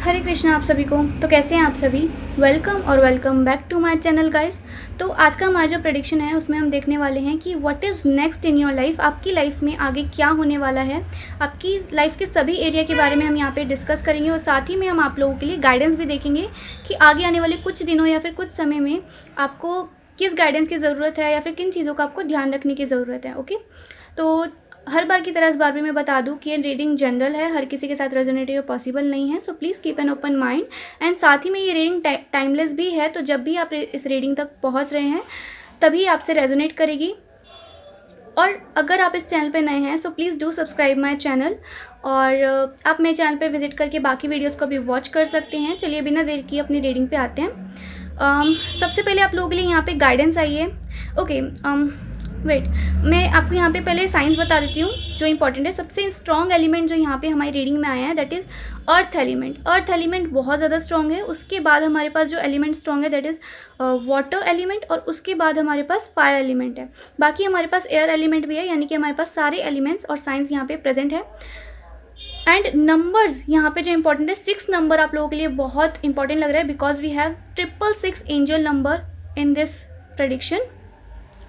हरे कृष्णा आप सभी को। तो कैसे हैं आप सभी। Welcome back to my channel guys. तो आज का हमारा जो प्रेडिक्शन है उसमें हम देखने वाले हैं कि what is next in your life. आपकी लाइफ में आगे क्या होने वाला है, आपकी लाइफ के सभी एरिया के बारे में हम यहाँ पे डिस्कस करेंगे और साथ ही में हम आप लोगों के लिए गाइडेंस भी देखेंगे कि आगे आने वाले कुछ दिनों या फिर कुछ समय में आपको किस गाइडेंस की ज़रूरत है या फिर किन चीज़ों का आपको ध्यान रखने की ज़रूरत है। ओके, तो हर बार की तरह इस बार भी मैं बता दूं कि ये रीडिंग जनरल है, हर किसी के साथ रेजोनेटिव पॉसिबल नहीं है। So please keep an open mind and साथ ही में ये रीडिंग टाइमलेस भी है, तो जब भी आप इस रीडिंग तक पहुंच रहे हैं तभी आपसे रेजोनेट करेगी। और अगर आप इस चैनल पे नए हैं so please do subscribe my channel और आप मेरे चैनल पे विजिट करके बाकी वीडियोस को भी वॉच कर सकते हैं। चलिए बिना देर की अपनी रीडिंग पे आते हैं। सबसे पहले आप लोगों के लिए यहाँ पे गाइडेंस आई है। ओके, वेट, मैं आपको यहाँ पे पहले साइंस बता देती हूँ जो इंपॉर्टेंट है। सबसे स्ट्रॉन्ग एलिमेंट जो यहाँ पे हमारी रीडिंग में आया है that is earth element. Earth element बहुत ज़्यादा स्ट्रॉन्ग है। उसके बाद हमारे पास जो एलिमेंट स्ट्रॉन्ग है दैट इज़ वाटर एलिमेंट और उसके बाद हमारे पास फायर एलिमेंट है। बाकी हमारे पास एयर एलिमेंट भी है, यानी कि हमारे पास सारे एलिमेंट्स और साइंस यहाँ पे प्रेजेंट है। एंड नंबर्स यहाँ पे जो इंपॉर्टेंट है 6 नंबर आप लोगों के लिए बहुत इंपॉर्टेंट लग रहा है because we have 666 angel number in this prediction.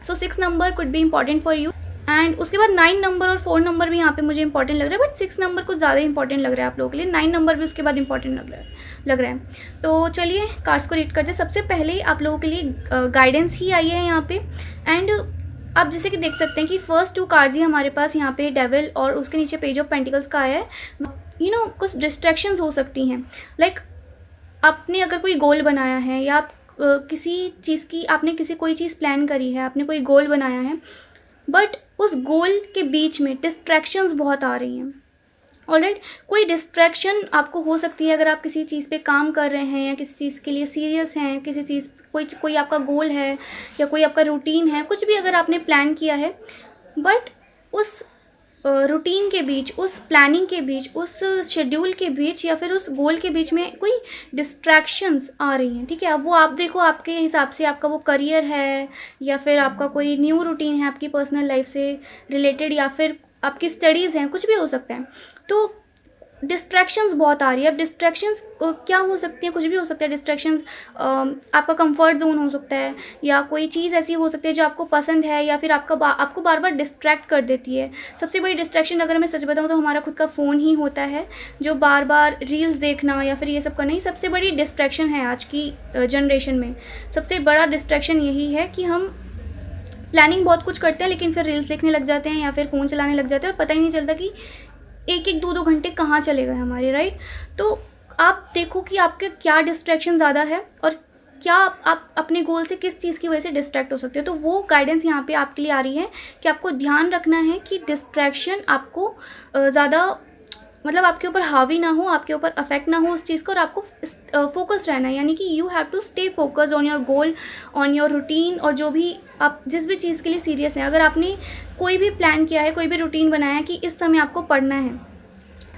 So 6 number could be important for you. And उसके बाद 9 नंबर और 4 नंबर भी यहाँ पे मुझे इंपॉर्टेंट लग रहा है, बट 6 नंबर कुछ ज़्यादा इंपॉर्टेंट लग रहा है आप लोगों के लिए। 9 नंबर भी उसके बाद इंपॉर्टेंट लग रहा है। तो चलिए कार्ड्स को रीड करते हैं। सबसे पहले आप लोगों के लिए गाइडेंस ही आई है यहाँ पे। एंड आप जैसे कि देख सकते हैं कि फर्स्ट 2 कार्ड्स ही हमारे पास यहाँ पे डेविल और उसके नीचे पेज ऑफ पेंटिकल्स का आया है। कुछ डिस्ट्रैक्शंस हो सकती हैं। लाइक आपने अगर कोई गोल बनाया है या आप किसी चीज़ की आपने कोई चीज़ प्लान करी है, आपने कोई गोल बनाया है, बट उस गोल के बीच में डिस्ट्रैक्शंस बहुत आ रही हैं। ऑलराइट, कोई डिस्ट्रैक्शन आपको हो सकती है अगर आप किसी चीज़ पे काम कर रहे हैं या किसी चीज़ के लिए सीरियस हैं, किसी चीज़ कोई आपका गोल है या कोई आपका रूटीन है, कुछ भी अगर आपने प्लान किया है बट उस रूटीन के बीच, उस प्लानिंग के बीच, उस शेड्यूल के बीच या फिर उस गोल के बीच में कोई डिस्ट्रैक्शंस आ रही हैं। ठीक है, अब वो आप देखो आपके हिसाब से आपका वो करियर है या फिर आपका कोई न्यू रूटीन है आपकी पर्सनल लाइफ से रिलेटेड या फिर आपकी स्टडीज़ हैं, कुछ भी हो सकता है। तो डिस्ट्रैक्शंस बहुत आ रही है। अब डिस्ट्रैक्शंस क्या हो सकती हैं, कुछ भी हो सकता है। डिस्ट्रैक्शंस आपका कंफर्ट जोन हो सकता है या कोई चीज़ ऐसी हो सकती है जो आपको पसंद है या फिर आपको बार बार डिस्ट्रैक्ट कर देती है। सबसे बड़ी डिस्ट्रैक्शन अगर मैं सच बताऊँ तो हमारा खुद का फ़ोन ही होता है, जो बार बार रील्स देखना या फिर ये सब करना ही सबसे बड़ी डिस्ट्रैक्शन है आज की जनरेशन में। सबसे बड़ा डिस्ट्रैक्शन यही है कि हम प्लानिंग बहुत कुछ करते हैं लेकिन फिर रील्स देखने लग जाते हैं या फिर फ़ोन चलाने लग जाते हैं और पता ही नहीं चलता कि 1-1, 2-2 घंटे कहाँ चले गए हमारे। राइट, तो आप देखो कि आपके क्या डिस्ट्रैक्शन ज़्यादा है और क्या आप अपने गोल से किस चीज़ की वजह से डिस्ट्रैक्ट हो सकते हो। तो वो गाइडेंस यहाँ पे आपके लिए आ रही है कि आपको ध्यान रखना है कि डिस्ट्रैक्शन आपको ज़्यादा मतलब आपके ऊपर हावी ना हो, आपके ऊपर अफेक्ट ना हो उस चीज़ का, और आपको फोकस रहना है। यानी कि you have to stay focused on your goal, on your routine, और जो भी आप जिस भी चीज़ के लिए सीरियस हैं। अगर आपने कोई भी प्लान किया है, कोई भी रूटीन बनाया है कि इस समय आपको पढ़ना है,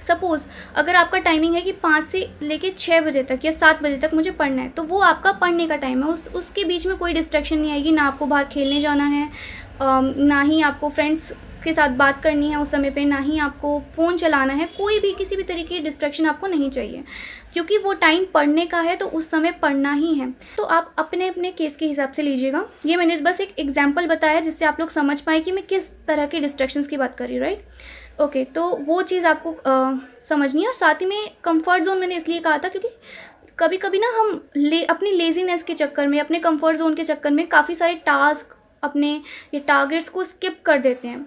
सपोज़ अगर आपका टाइमिंग है कि 5 से लेके 6 बजे तक या 7 बजे तक मुझे पढ़ना है, तो वो आपका पढ़ने का टाइम है। उसके बीच में कोई डिस्ट्रैक्शन नहीं आएगी। ना आपको बाहर खेलने जाना है, ना ही आपको फ्रेंड्स के साथ बात करनी है उस समय पे, ना ही आपको फ़ोन चलाना है। कोई भी किसी भी तरीके की डिस्ट्रैक्शन आपको नहीं चाहिए क्योंकि वो टाइम पढ़ने का है, तो उस समय पढ़ना ही है। तो आप अपने अपने केस के हिसाब से लीजिएगा। ये मैंने बस एक एग्जाम्पल बताया जिससे आप लोग समझ पाए कि मैं किस तरह के डिस्ट्रैक्शंस की बात कर रही हूँ। राइट, ओके, तो वो चीज़ आपको समझनी है। और साथ ही में कंफर्ट जोन मैंने इसलिए कहा था क्योंकि कभी कभी ना हम अपनी लेजीनेस के चक्कर में, अपने कंफर्ट जोन के चक्कर में काफ़ी सारे टास्क, अपने ये टारगेट्स को स्किप कर देते हैं,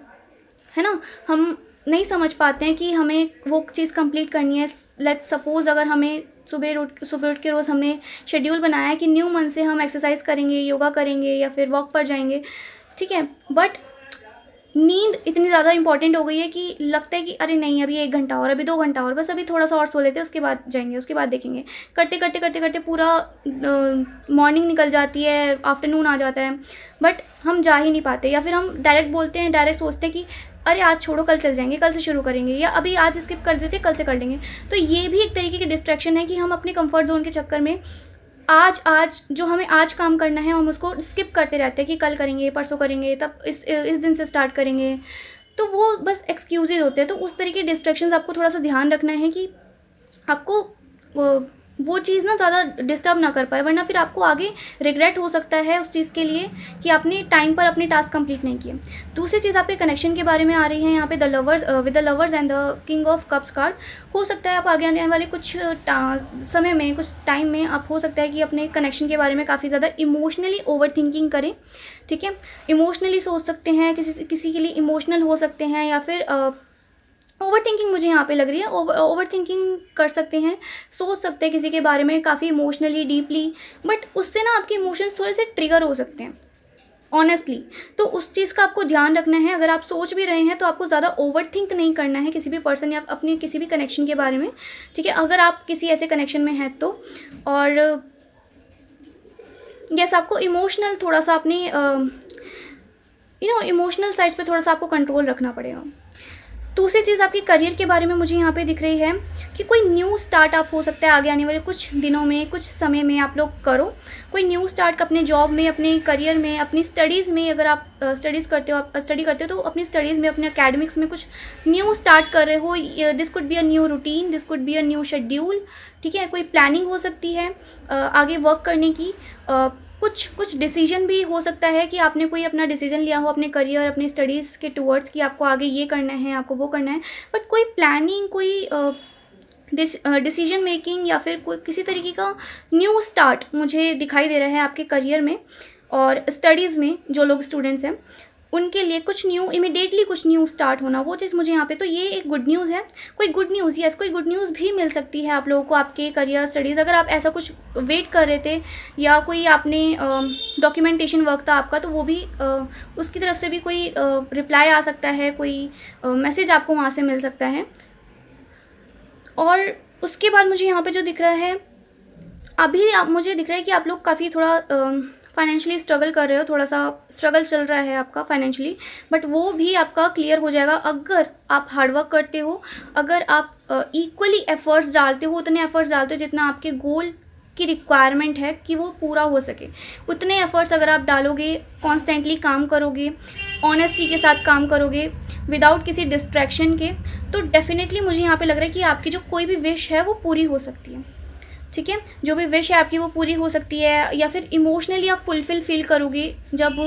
है ना। हम नहीं समझ पाते हैं कि हमें वो चीज़ कंप्लीट करनी है। लेट्स सपोज़ अगर हमें सुबह उठ के रोज़ हमने शेड्यूल बनाया है कि न्यू मंथ से हम एक्सरसाइज करेंगे, योगा करेंगे या फिर वॉक पर जाएंगे, ठीक है, बट नींद इतनी ज़्यादा इंपॉर्टेंट हो गई है कि लगता है कि अरे नहीं, अभी 1 घंटा और, अभी 2 घंटा और, बस अभी थोड़ा सा और सो लेते हैं, उसके बाद जाएंगे, उसके बाद देखेंगे। करते करते करते करते पूरा मॉर्निंग निकल जाती है, आफ्टरनून आ जाता है, बट हम जा ही नहीं पाते। या फिर हम डायरेक्ट बोलते हैं, डायरेक्ट सोचते हैं कि अरे आज छोड़ो, कल चल जाएंगे, कल से शुरू करेंगे, या अभी आज स्किप कर देते, कल से कर लेंगे। तो ये भी एक तरीके की डिस्ट्रैक्शन है कि हम अपने कंफर्ट जोन के चक्कर में आज जो हमें आज काम करना है हम उसको स्किप करते रहते हैं कि कल करेंगे, परसों करेंगे, तब इस दिन से स्टार्ट करेंगे। तो वो बस एक्सक्यूजेज होते हैं। तो उस तरीके के डिस्ट्रैक्शंस आपको थोड़ा सा ध्यान रखना है कि आपको वो चीज़ ना ज़्यादा डिस्टर्ब ना कर पाए, वरना फिर आपको आगे रिग्रेट हो सकता है उस चीज़ के लिए कि आपने टाइम पर अपने टास्क कंप्लीट नहीं किए। दूसरी चीज़ आपके कनेक्शन के बारे में आ रही है यहाँ पे, the lovers with the lovers and the king of cups card. हो सकता है आप आगे आने वाले कुछ समय में, कुछ टाइम में आप हो सकता है कि अपने कनेक्शन के बारे में काफ़ी ज़्यादा इमोशनली ओवर थिंकिंग करें, ठीक है। इमोशनली सोच सकते हैं, किसी के लिए इमोशनल हो सकते हैं, या फिर ओवर थिंकिंग मुझे यहाँ पे लग रही है। ओवर थिंकिंग कर सकते हैं, सोच सकते हैं किसी के बारे में काफ़ी इमोशनली डीपली, बट उससे ना आपके इमोशंस थोड़े से ट्रिगर हो सकते हैं ऑनेस्टली। तो उस चीज़ का आपको ध्यान रखना है। अगर आप सोच भी रहे हैं तो आपको ज़्यादा ओवर थिंक नहीं करना है किसी भी पर्सन या अपने किसी भी कनेक्शन के बारे में, ठीक है, अगर आप किसी ऐसे कनेक्शन में हैं तो। और यस, आपको इमोशनल थोड़ा सा अपनी इमोशनल साइड्स पे थोड़ा सा आपको कंट्रोल रखना पड़ेगा। दूसरी चीज़ आपकी करियर के बारे में मुझे यहाँ पे दिख रही है कि कोई न्यू स्टार्ट आप हो सकता है आगे आने वाले कुछ दिनों में, कुछ समय में आप लोग करो कोई न्यू स्टार्ट अपने जॉब में, अपने करियर में, अपनी स्टडीज़ में। अगर आप स्टडी करते हो तो अपनी स्टडीज़ में, अपने एकेडमिक्स में कुछ न्यू स्टार्ट कर रहे हो। This could be a new routine, this could be a new schedule, ठीक है। कोई प्लानिंग हो सकती है आगे वर्क करने की। कुछ डिसीजन भी हो सकता है कि आपने कोई अपना डिसीजन लिया हो अपने करियर, अपने स्टडीज़ के टूवर्ड्स कि आपको आगे ये करना है, आपको वो करना है, बट कोई प्लानिंग, कोई डिसीजन मेकिंग या फिर कोई किसी तरीके का न्यू स्टार्ट मुझे दिखाई दे रहा है आपके करियर में और स्टडीज़ में। जो लोग स्टूडेंट्स हैं उनके लिए कुछ न्यू, इमिडिएटली कुछ न्यू स्टार्ट होना, वो चीज़ मुझे यहाँ पे, तो ये एक गुड न्यूज़ है। कोई गुड न्यूज़, यस, कोई गुड न्यूज़ भी मिल सकती है आप लोगों को आपके करियर, स्टडीज़। अगर आप ऐसा कुछ वेट कर रहे थे या कोई आपने डॉक्यूमेंटेशन वर्क था आपका, तो वो भी उसकी तरफ से भी कोई रिप्लाई आ सकता है, कोई मैसेज आपको वहाँ से मिल सकता है। और उसके बाद मुझे यहाँ पे जो दिख रहा है अभी, मुझे दिख रहा है कि आप लोग काफ़ी थोड़ा फाइनेंशियली स्ट्रगल कर रहे हो, थोड़ा सा स्ट्रगल चल रहा है आपका फाइनेंशियली, बट वो भी आपका क्लियर हो जाएगा अगर आप हार्डवर्क करते हो, अगर आप इक्वली एफर्ट्स डालते हो, उतने एफर्ट्स डालते हो जितना आपके गोल की रिक्वायरमेंट है कि वो पूरा हो सके। उतने एफर्ट्स अगर आप डालोगे, कॉन्स्टेंटली काम करोगे, ऑनेस्टी के साथ काम करोगे, विदाउट किसी डिस्ट्रैक्शन के, तो डेफिनेटली मुझे यहाँ पे लग रहा है कि आपकी जो कोई भी विश है वो पूरी हो सकती है, ठीक है। जो भी विश है आपकी वो पूरी हो सकती है, या फिर इमोशनली आप फुलफिल फील करोगे जब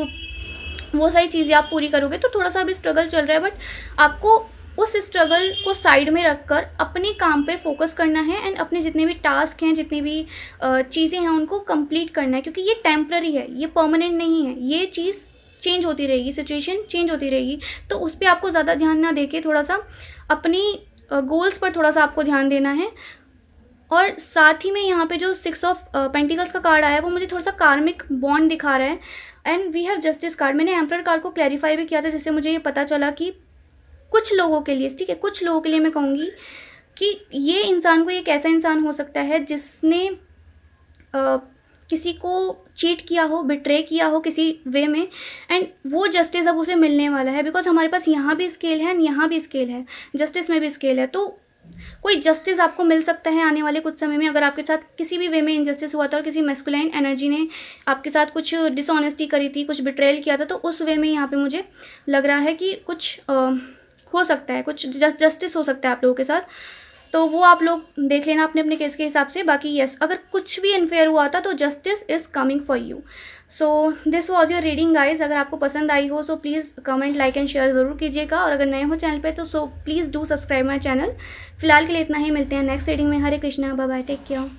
वो सारी चीज़ें आप पूरी करोगे। तो थोड़ा सा अभी स्ट्रगल चल रहा है, बट आपको उस स्ट्रगल को साइड में रखकर अपने काम पर फोकस करना है एंड अपने जितने भी टास्क हैं, जितनी भी चीज़ें हैं उनको कंप्लीट करना है, क्योंकि ये टेम्पररी है, ये परमानेंट नहीं है। ये चीज़ चेंज होती रहेगी, सिचुएशन चेंज होती रहेगी, तो उस पर आपको ज़्यादा ध्यान ना देके थोड़ा सा अपनी गोल्स पर थोड़ा सा आपको ध्यान देना है। और साथ ही में यहाँ पे जो 6 ऑफ पेंटिकल्स का कार्ड आया है वो मुझे थोड़ा सा कार्मिक बॉन्ड दिखा रहा है and we have justice card. मैंने एम्परर कार्ड को क्लैरिफाई भी किया था, जिससे मुझे ये पता चला कि कुछ लोगों के लिए, ठीक है, कुछ लोगों के लिए मैं कहूँगी कि ये इंसान, को एक ऐसा इंसान हो सकता है जिसने किसी को चीट किया हो, बिट्रे किया हो किसी वे में, एंड वो जस्टिस अब उसे मिलने वाला है। बिकॉज हमारे पास यहाँ भी स्केल है एंड यहाँ भी स्केल है, जस्टिस में भी स्केल है, तो कोई जस्टिस आपको मिल सकता है आने वाले कुछ समय में। अगर आपके साथ किसी भी वे में इनजस्टिस हुआ था और किसी मैस्कुलाइन एनर्जी ने आपके साथ कुछ डिसऑनेस्टी करी थी, कुछ बिट्रेयल किया था, तो उस वे में यहाँ पे मुझे लग रहा है कि कुछ हो सकता है, कुछ जस्टिस हो सकता है आप लोगों के साथ। तो वो आप लोग देख लेना अपने अपने केस के हिसाब से। बाकी यस, अगर कुछ भी अनफेयर हुआ था तो justice is coming for you. So this was your reading guys. अगर आपको पसंद आई हो so please comment, like and share ज़रूर कीजिएगा, और अगर नए हो चैनल पे तो so please do subscribe my channel. फिलहाल के लिए इतना ही, मिलते हैं नेक्स्ट रीडिंग में। Hare Krishna, bye bye, take care.